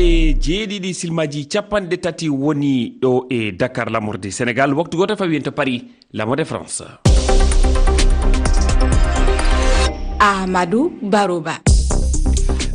jeeɗiɗi silmaji capanɗe tati woni ɗo e Dakar lamorde Sénégal. Waktu goto fawi en to Paris lamorde France. Amadou Barouba.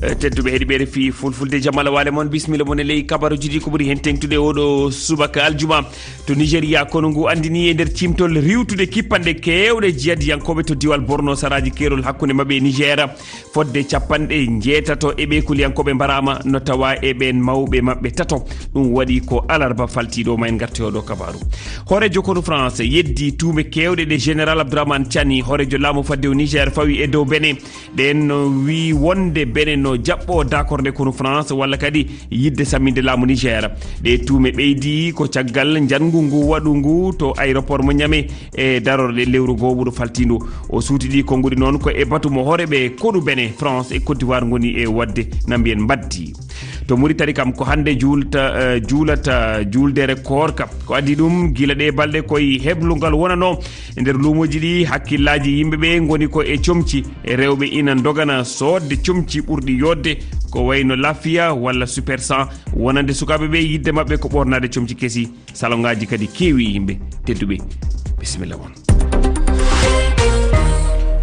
tedduɓe heeɗiɓe fi fulfulde jamala wale moon bisimilla moon e ley kabaruji ɗi ko ɓuuri hen tengtude oɗo subaka aljuma to Nigéria kono ngu andini e nder cimtol riwtude kippanɗe kewɗe jiyadiyankoɓe to diwal Borno saraji kerol hakkude mabɓe e Niger fodde capanɗe jeetato e ɓekoliyankoɓe mbarama no tawa e ɓen mawɓe mabɓe tato ɗum waɗi ko alarba faltiɗo ma en garti oɗo kabaru. Horejo kono France yeddi tuume kewɗe ɗe général Abdourahmane Tiani horejo laamu fadde o Niger fawi e dow Benin ɗen no wi wonde Benin no jaɓɓo d'accord nde kono France walla kadi yidde samminde laamu Niger. Ɗe tuume ɓeydi ko caggal jangu ngu waɗu ngu to aéroport mo Niamey e darorde lewru gowɓuɗo faltindu o suutiɗi konguɗi noon ko e batu mo horeɓe koɗu Benin France e Côte d'Ivoire ngoni e wadde nambiyen baddi. To Mauritanie kam ko hande juulata juuldere korka ko addi ɗum gila ɗe balɗe koye heblungal wonano e nder luumoji ɗi hakkillaji yimɓeɓe ngoni ko e comci e rewɓe ina dogana sodde comci ɓurɗi yodde ko wayno Lafia walla Super 100 wonande sukaɓeɓe yidde mabɓe ko ɓornade comci kesi salongaji kadi keewi yimɓe tedduɓe bisimilla moon.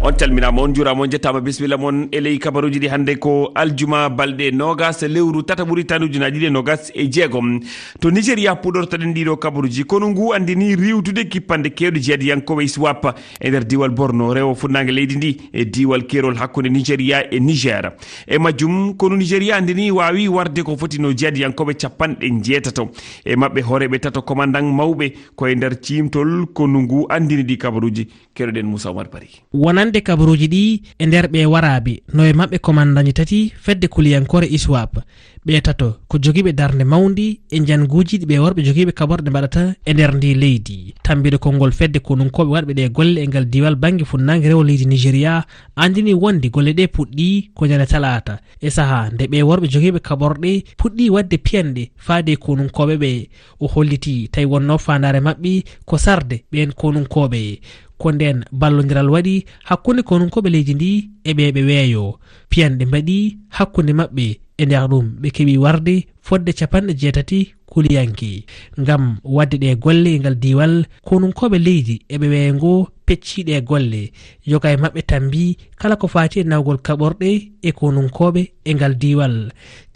On calminama on jurama on jettama bisimilla moon e ley kabaruji ɗi hande ko aljuma balɗe nogas lewru tata ɓuuri tanujunaji ɗi nogas e jeegom to Nigéria puɗortoɗen ɗiɗo kabaruji kono ngu andini riwtude kippande kewɗe jeeyadiyankoɓe ISWAP e nder diwal Borno rewo funnague leydi ndi e diwal kerol hakkude Nigéria e Niger e majjum kono Nigéria andini wawi warde ko foti no jeeyadiyankoɓe capanɗe jeetato e mabɓe horeɓe tato commandant mawɓe koye nder cimtol kono ngu andini ɗi kabaruji keɗoɗen Moussa Oumar Bari. Wonande kabaruji ɗi e nder ɓe waraɓe no e mabɓe commandant tati fedde kuliyankore ISWAP ɓe tato ko jogiɓe darde mawdi e janguji ɗi ɓe worɓe jogiɓe kaborɗe mbaɗata e nder ndi leydi tambiɗe konngol fedde konunkoɓe waɗɓe ɗe golle e ngal diwal banggue funnague rewo leydi Nigéria andini wonde golle ɗe puɗɗi ko ñande talata e saaha nde ɓe worɓe jogiɓe kaborɗe puɗɗi wadde piyanɗe faade konunkoɓe ɓe o holliti tawi wonno fandare mabɓe ko sarde ɓen konunkoɓe ko nden ballodiral waɗi hakkude konunkoɓe leydi ndi e ɓe weeyo piyanɗe mbaɗi hakkude mabɓe e nder ɗum ɓe keeɓi warde fodde capanɗe jeetati kuliyanki ngam wadde ɗe golle e ngal diwal konunkoɓe leydi eɓe weeyo pecciɗe golle yoga e mabɓe tambi kala ko faati e nawgol kaɓorɗe e konunkoɓe e ngal diwal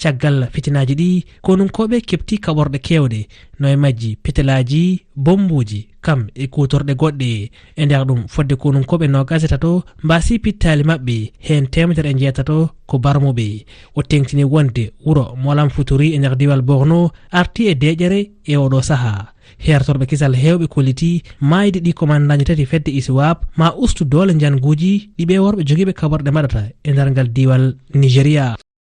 caggal fitinaji ɗi konunkoɓe kepti kaɓorɗe kewɗe no e majji petelaji bombuji kam e kutorɗe goɗɗe e nder ɗum fodde konunkoɓe nogase tato mbasi pittali mabɓe hen temedere e jeetato ko barmuɓe o tengtini wonde wuuro molam futuri e nder diwal Borno arti e deƴere e oɗo saaha hertorɓe kisal hewɓe kolliti mayde ɗi commandaji tati fedde ISWAP ma ustu doole janguji ɗiɓe worɓe jogiɓe kaborɗe mbaɗata e nder ngal diwal Nigéria.